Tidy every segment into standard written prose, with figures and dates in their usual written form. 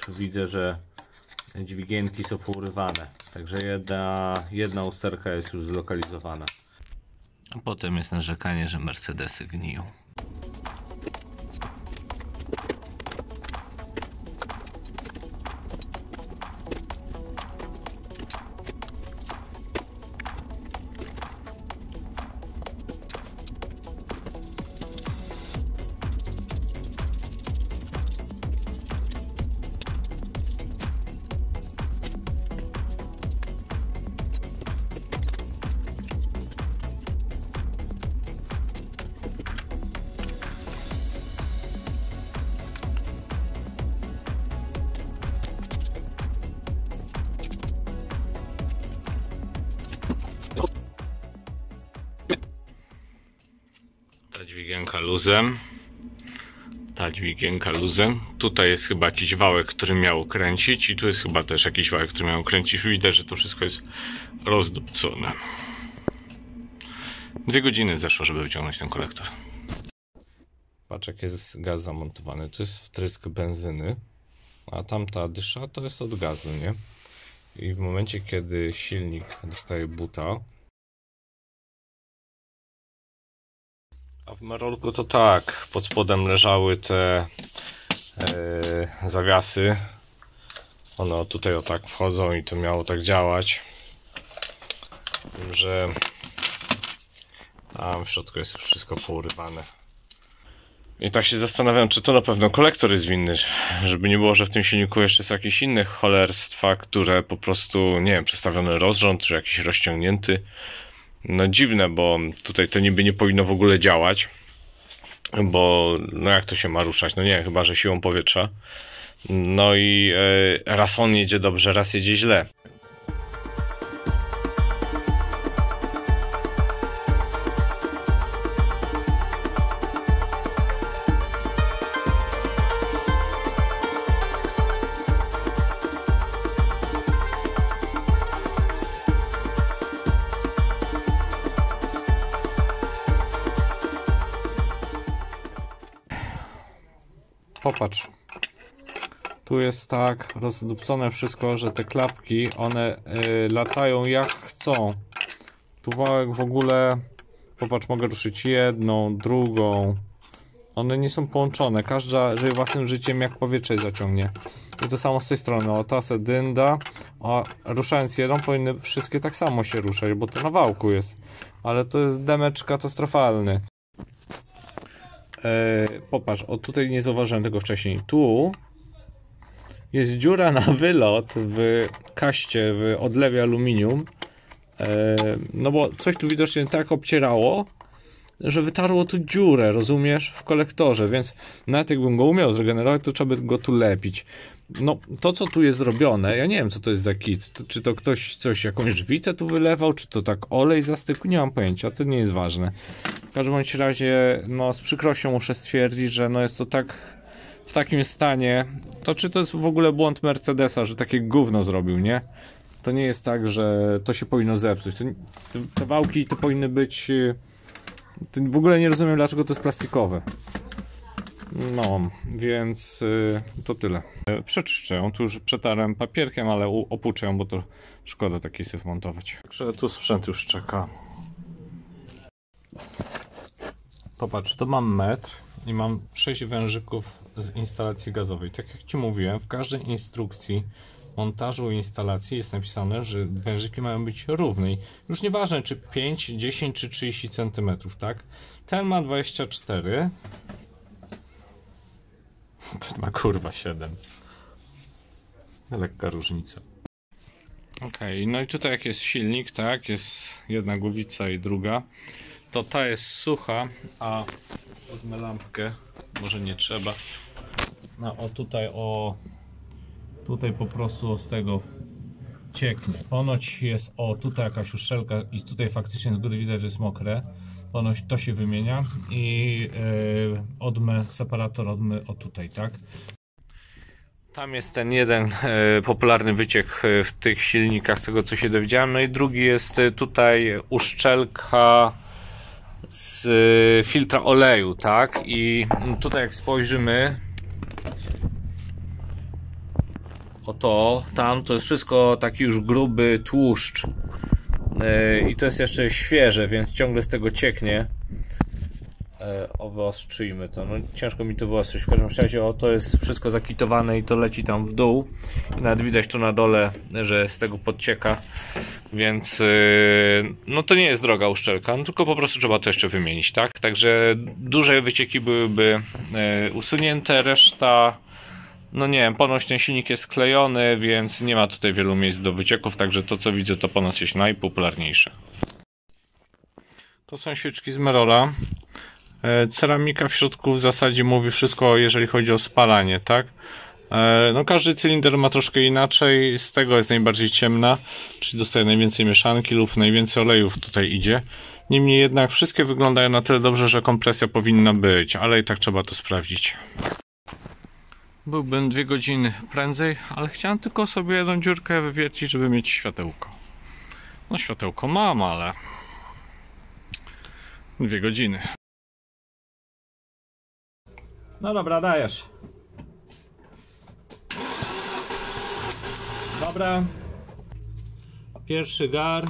tu widzę, że dźwigienki są pourywane. Także jedna usterka jest już zlokalizowana. A potem jest narzekanie, że Mercedesy gniją. Ta dźwigienka luzem. Ta dźwigienka luzem. Tutaj jest chyba jakiś wałek, który miał kręcić i tu jest chyba też jakiś wałek, który miał kręcić. Widać, że to wszystko jest rozdupcone. 2 godziny zeszło, żeby wyciągnąć ten kolektor. Patrz, jak jest gaz zamontowany. Tu jest wtrysk benzyny, a tamta dysza to jest od gazu, nie? I w momencie, kiedy silnik dostaje buta, a w Merolku to tak, pod spodem leżały te zawiasy. One tutaj o tak wchodzą i to miało tak działać. Że tam w środku jest już wszystko pourywane. I tak się zastanawiam, czy to na pewno kolektor jest winny, żeby nie było, że w tym silniku jeszcze są jakieś inne cholerstwa, które po prostu, nie wiem, przestawiony rozrząd, czy jakiś rozciągnięty. No dziwne, bo tutaj to niby nie powinno w ogóle działać, bo no jak to się ma ruszać? No nie, chyba że siłą powietrza. No i raz on jedzie dobrze, raz jedzie źle. Popatrz, tu jest tak rozdupcone wszystko, że te klapki, one latają jak chcą. Tu wałek w ogóle, popatrz, mogę ruszyć jedną, drugą. One nie są połączone, każda żyje własnym życiem, jak powietrze zaciągnie. I to samo z tej strony, o ta se dynda, a ruszając jedną powinny wszystkie tak samo się ruszać, bo to na wałku jest. Ale to jest damage katastrofalny. Popatrz, o tutaj nie zauważyłem tego wcześniej. Tu jest dziura na wylot w kaście, w odlewie aluminium. No bo coś tu widocznie tak obcierało, że wytarło tu dziurę, rozumiesz, w kolektorze, więc nawet jakbym go umiał zregenerować, to trzeba by go tu lepić. No, to co tu jest zrobione, ja nie wiem co to jest za kit, czy to ktoś coś, jakąś żwicę tu wylewał, czy to tak olej zastykł, nie mam pojęcia, to nie jest ważne. W każdym bądź razie, no z przykrością muszę stwierdzić, że no jest to tak w takim stanie, to czy to jest w ogóle błąd Mercedesa, że takie gówno zrobił, nie? To nie jest tak, że to się powinno zepsuć, te wałki to powinny być... W ogóle nie rozumiem, dlaczego to jest plastikowe. No, więc to tyle. Przeczyszczę ją, tu już przetarłem papierkiem, ale opuczę ją, bo to szkoda taki syf montować. Także tu sprzęt już czeka. Popatrz, tu mam metr i mam 6 wężyków z instalacji gazowej. Tak jak Ci mówiłem, w każdej instrukcji montażu instalacji jest napisane, że wężyki mają być równe. Już nieważne czy 5, 10 czy 30 cm, tak? Ten ma 24. Ten ma kurwa 7. Lekka różnica. Ok, no i tutaj jak jest silnik, tak? Jest jedna głowica i druga. To ta jest sucha, a wezmę lampkę, może nie trzeba. No o tutaj tutaj po prostu z tego cieknie. Ponoć jest, tutaj jakaś uszczelka i tutaj faktycznie z góry widać, że jest mokre. Ponoć to się wymienia i separator odmy tutaj, tak? Tam jest ten jeden popularny wyciek w tych silnikach, z tego co się dowiedziałem. No i drugi jest tutaj uszczelka z filtra oleju, tak? I tutaj jak spojrzymy, Oto, tam to jest wszystko taki już gruby tłuszcz. I to jest jeszcze świeże, więc ciągle z tego cieknie. Wyostrzyjmy to. No, ciężko mi to wyostrzyć. W każdym razie to jest wszystko zakitowane i to leci tam w dół. I nawet widać tu na dole, że z tego podcieka. Więc no to nie jest droga uszczelka, no, tylko po prostu trzeba to jeszcze wymienić, tak? Także duże wycieki byłyby usunięte, reszta, no nie wiem, ponoć ten silnik jest sklejony, więc nie ma tutaj wielu miejsc do wycieków, także to co widzę to ponoć jest najpopularniejsze. To są świeczki z Merola. Ceramika w środku w zasadzie mówi wszystko, jeżeli chodzi o spalanie, tak? No każdy cylinder ma troszkę inaczej, z tego jest najbardziej ciemna, czyli dostaje najwięcej mieszanki lub najwięcej olejów tutaj idzie. Niemniej jednak wszystkie wyglądają na tyle dobrze, że kompresja powinna być, ale i tak trzeba to sprawdzić. Byłbym 2 godziny prędzej, ale chciałem tylko sobie jedną dziurkę wywiercić, żeby mieć światełko. No światełko mam, ale 2 godziny. No dobra, dajesz. Dobra. Pierwszy gar.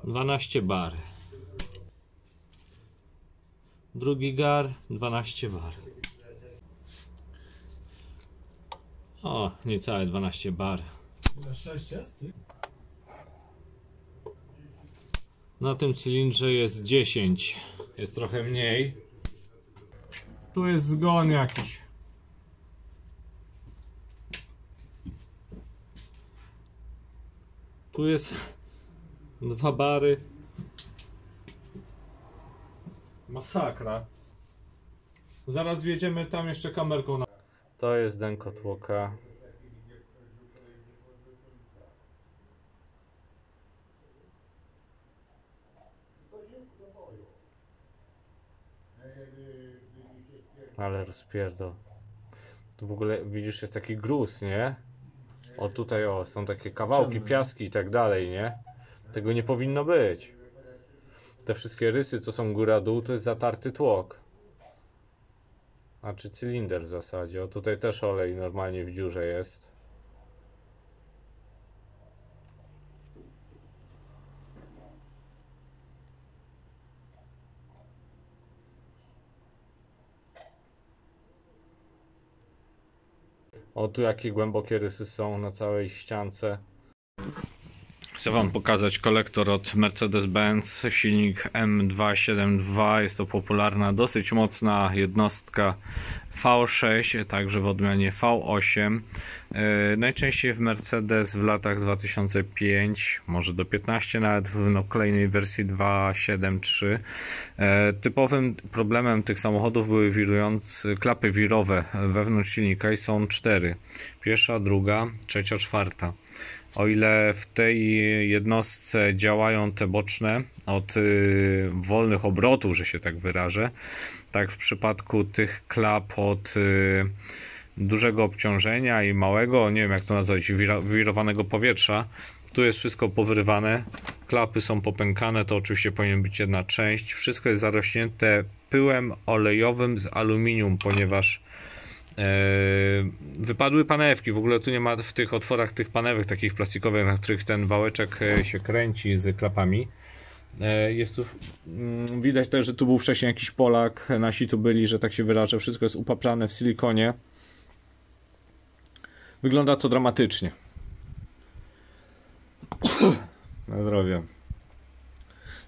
$12 Drugi gar, $12 O, niecałe $12 Na tym cylindrze jest 10. Jest trochę mniej. Tu jest zgon jakiś. Tu jest 2 bary. Masakra. Zaraz wjedziemy tam jeszcze kamerką na... To jest denko tłoka. Ale rozpierdol. Tu w ogóle widzisz jest taki gruz, nie? O tutaj o, są takie kawałki, piaski i tak dalej, nie? Tego nie powinno być. Te wszystkie rysy co są góra-dół to jest zatarty tłok. A czy cylinder w zasadzie. O tutaj też olej normalnie w dziurze jest. O tu jakie głębokie rysy są na całej ściance. Chcę wam pokazać kolektor od Mercedes-Benz, silnik M272, jest to popularna, dosyć mocna jednostka V6, także w odmianie V8. Najczęściej w Mercedes w latach 2005, może do 15 nawet w kolejnej wersji 2.7.3. Typowym problemem tych samochodów były klapy wirowe wewnątrz silnika i są 4. Pierwsza, druga, trzecia, czwarta. O ile w tej jednostce działają te boczne od wolnych obrotów, że się tak wyrażę, tak w przypadku tych klap od dużego obciążenia i małego, nie wiem jak to nazwać, wirowanego powietrza, tu jest wszystko powyrywane, klapy są popękane, to oczywiście powinien być jedna część, wszystko jest zarośnięte pyłem olejowym z aluminium, ponieważ wypadły panewki, w ogóle tu nie ma w tych otworach tych panewek takich plastikowych, na których ten wałeczek się kręci z klapami. Jest tu widać też, że tu był wcześniej jakiś Polak, nasi tu byli, że tak się wyrażę, wszystko jest upaprane w silikonie. Wygląda to dramatycznie. Na zdrowie.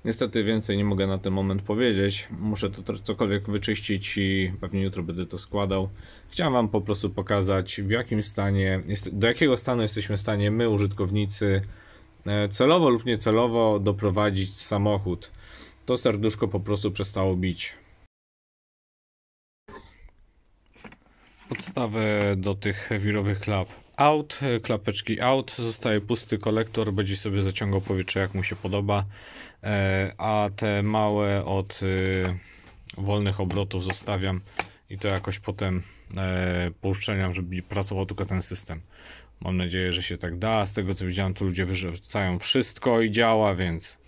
Niestety więcej nie mogę na ten moment powiedzieć. Muszę to cokolwiek wyczyścić i pewnie jutro będę to składał. Chciałem wam po prostu pokazać, w jakim stanie, do jakiego stanu jesteśmy w stanie my, użytkownicy, celowo lub niecelowo doprowadzić samochód. To serduszko po prostu przestało bić. Podstawę do tych wirowych klap out, klapeczki out, zostaje pusty kolektor, będzie sobie zaciągał powietrze jak mu się podoba, a te małe od wolnych obrotów zostawiam i to jakoś potem pouszczelniam, żeby pracował tylko ten system. Mam nadzieję, że się tak da. Z tego co widziałem, to ludzie wyrzucają wszystko i działa, więc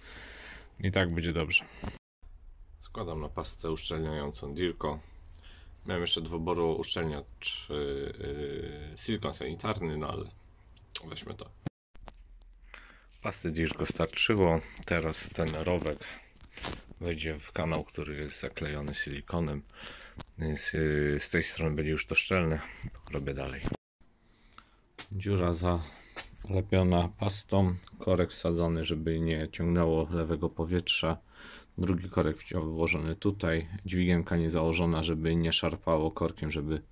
i tak będzie dobrze. Składam na pastę uszczelniającą Dirko. Miałem jeszcze do wyboru uszczelniacz silikon sanitarny, no ale weźmy to. Pasty dziś go starczyło. Teraz ten rowek wejdzie w kanał, który jest zaklejony silikonem. Więc z tej strony będzie już to szczelne. Robię dalej. Dziura zalepiona pastą. Korek wsadzony, żeby nie ciągnęło lewego powietrza. Drugi korek włożony tutaj. Dźwigienka nie założona, żeby nie szarpało korkiem, żeby...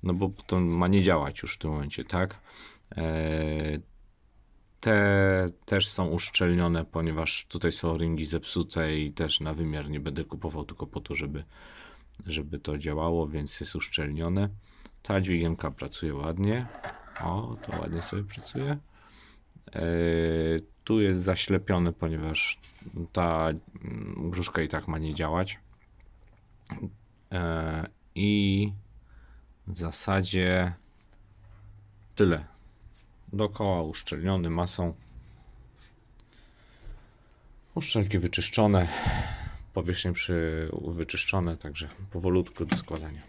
No bo to ma nie działać już w tym momencie, tak? Te też są uszczelnione, ponieważ tutaj są ringi zepsute i też na wymiar nie będę kupował tylko po to, żeby to działało, więc jest uszczelnione. Ta dźwigienka pracuje ładnie. O, to ładnie sobie pracuje. Tu jest zaślepiony, ponieważ ta brzuszka i tak ma nie działać. I w zasadzie tyle. Dookoła uszczelniony masą. Uszczelki wyczyszczone. Powierzchnie wyczyszczone, także powolutku do składania.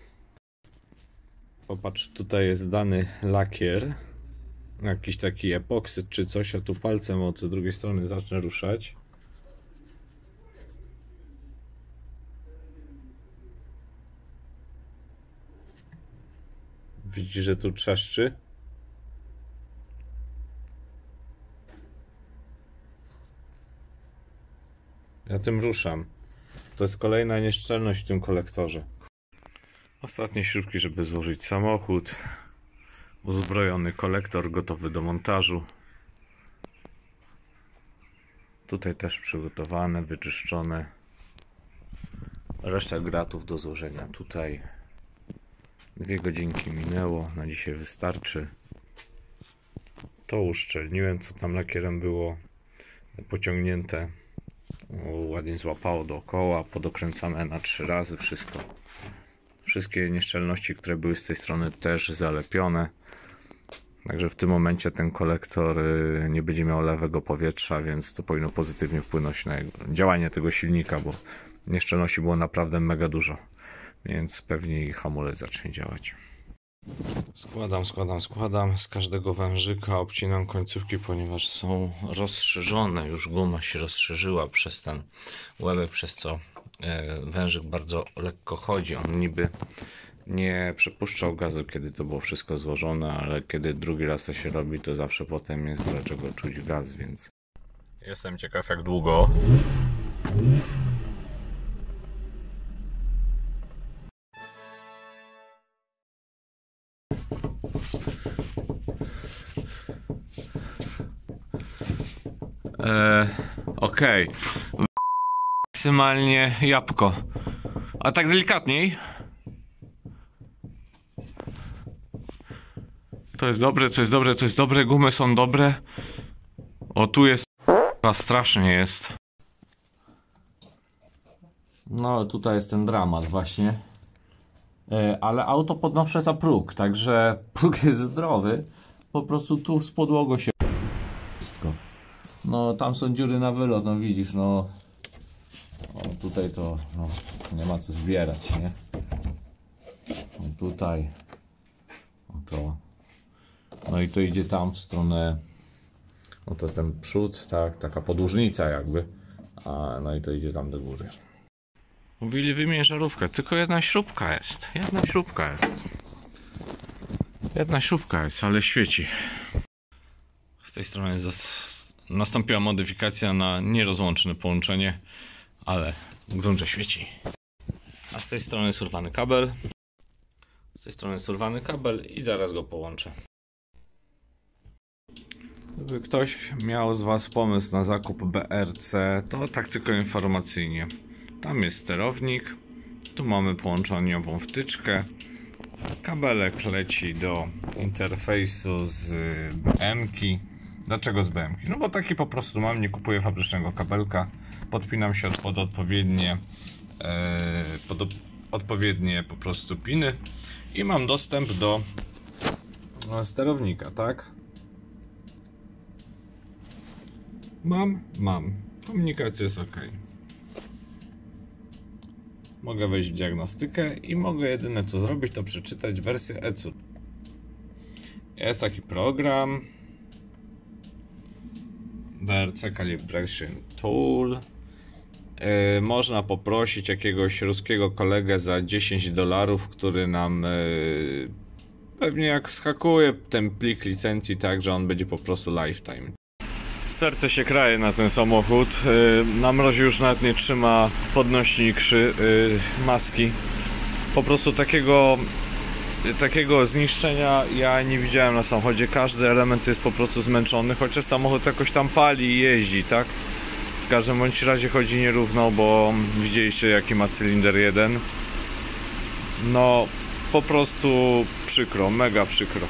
Popatrz, tutaj jest dany lakier. Jakiś taki epoksyd czy coś, a tu palcem od drugiej strony zacznę ruszać. Widzisz, że tu trzeszczy? Ja tym ruszam. To jest kolejna nieszczelność w tym kolektorze. Ostatnie śrubki, żeby złożyć samochód. Uzbrojony kolektor gotowy do montażu. Tutaj też przygotowane, wyczyszczone. Reszta gratów do złożenia tutaj. 2 godzinki minęło, na dzisiaj wystarczy. To uszczelniłem, co tam lakierem było pociągnięte. Ładnie złapało dookoła, podokręcane na 3 razy wszystko. Wszystkie nieszczelności, które były z tej strony, też zalepione. Także w tym momencie ten kolektor nie będzie miał lewego powietrza, więc to powinno pozytywnie wpłynąć na działanie tego silnika, bo nieszczelności było naprawdę mega dużo. Więc pewnie i hamulec zacznie działać. Składam. Z każdego wężyka obcinam końcówki, ponieważ są rozszerzone. Już guma się rozszerzyła przez ten łebek, przez co wężyk bardzo lekko chodzi. On niby nie przepuszczał gazu, kiedy to było wszystko złożone, ale kiedy drugi raz to się robi, to zawsze potem jest dlaczego czuć gaz, więc jestem ciekaw, jak długo. Okej. Maksymalnie jabłko. A tak delikatniej. To jest dobre, gumy są dobre. O, tu jest strasznie jest. No, tutaj jest ten dramat właśnie. Ale auto podnoszę za próg, także próg jest zdrowy. Po prostu tu z podłogą się wszystko. No, tam są dziury na wylot, no widzisz, no. O, tutaj to no, nie ma co zbierać, nie? O, tutaj. O, to. No i to idzie tam w stronę. No to jest ten przód, tak, taka podłużnica jakby. No i to idzie tam do góry. Mówili wymień żarówkę, tylko jedna śrubka jest. Jedna śrubka jest, ale świeci. Z tej strony nastąpiła modyfikacja na nierozłączne połączenie, ale w gruncie świeci. A z tej strony jest urwany kabel. I zaraz go połączę. Gdyby ktoś miał z Was pomysł na zakup BRC, to tak tylko informacyjnie. Tam jest sterownik, tu mamy połączeniową wtyczkę, kabelek leci do interfejsu z BM-ki. Dlaczego z BM-ki? No bo taki po prostu mam, nie kupuję fabrycznego kabelka, podpinam się pod odpowiednie po prostu piny i mam dostęp do sterownika, tak? Mam. Komunikacja jest ok. Mogę wejść w diagnostykę i mogę jedyne co zrobić, to przeczytać wersję ECU. Jest taki program BRC Calibration Tool. Można poprosić jakiegoś ruskiego kolegę za $10, który nam pewnie jak schakuje ten plik licencji, tak, że on będzie po prostu lifetime. Serce się kraje na ten samochód. Na mrozie już nawet nie trzyma podnośnik maski. Po prostu takiego zniszczenia ja nie widziałem na samochodzie. Każdy element jest po prostu zmęczony, chociaż samochód jakoś tam pali i jeździ, tak? W każdym bądź razie chodzi nierówno, bo widzieliście jaki ma cylinder 1. No po prostu przykro, mega przykro.